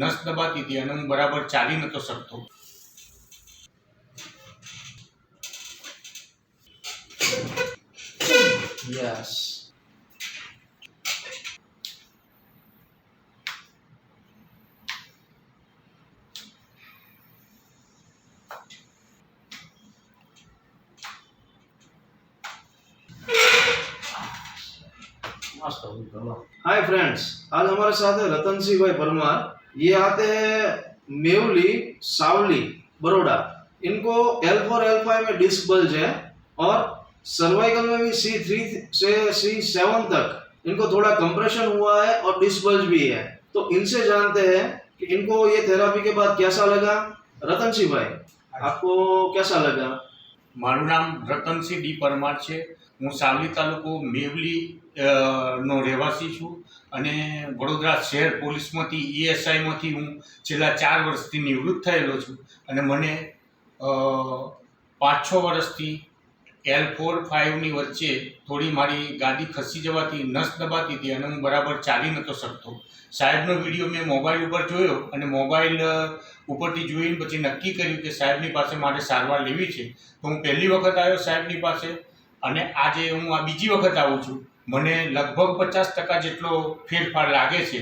નસ દબાતી હતી અને હું બરાબર ચાલી નતો શકતો. યસ. हाय फ्रेंड्स, आज हमारे साथ है रतन सिंह भाई परमार. ये आते हैं मेवली सावली बड़ोड़ा. इनको L4 L5 में डिस्क बल्ज है और सर्वाइकल में भी C3 से C7 तक इनको थोड़ा कंप्रेशन हुआ है और डिस्क बल्ज भी है. तो इनसे जानते हैं कि इनको ये थेरापी के बाद कैसा लगा. रतन सिंह भाई, आपको कैसा लगा? મારું નામ રતનસિંહ ડી પરમાર છે. હું સાવલી તાલુકો મેવલી નો રહેવાસી છું અને વડોદરા શહેર પોલીસમાંથી ESIમાંથી હું છેલ્લા 4 વર્ષથી નિવૃત્ત થયેલો છું અને મને 5-6 વર્ષથી L4-5ની વચ્ચે થોડી મારી ગાદી ખસી જવાથી નસ દબાતી હતી અને હું બરાબર ચાલી નતો શકતો. સાહેબનો વિડીયો મેં મોબાઈલ ઉપર જોયો અને મોબાઈલ ઉપરથી જોઈને પછી નક્કી કર્યું કે સાહેબની પાસે મારે સારવાર લેવી છે. તો હું પહેલી વખત આવ્યો સાહેબની પાસે અને આજે હું આ બીજી વખત આવું છું. મને લગભગ 50% જેટલો ફેરફાર લાગે છે.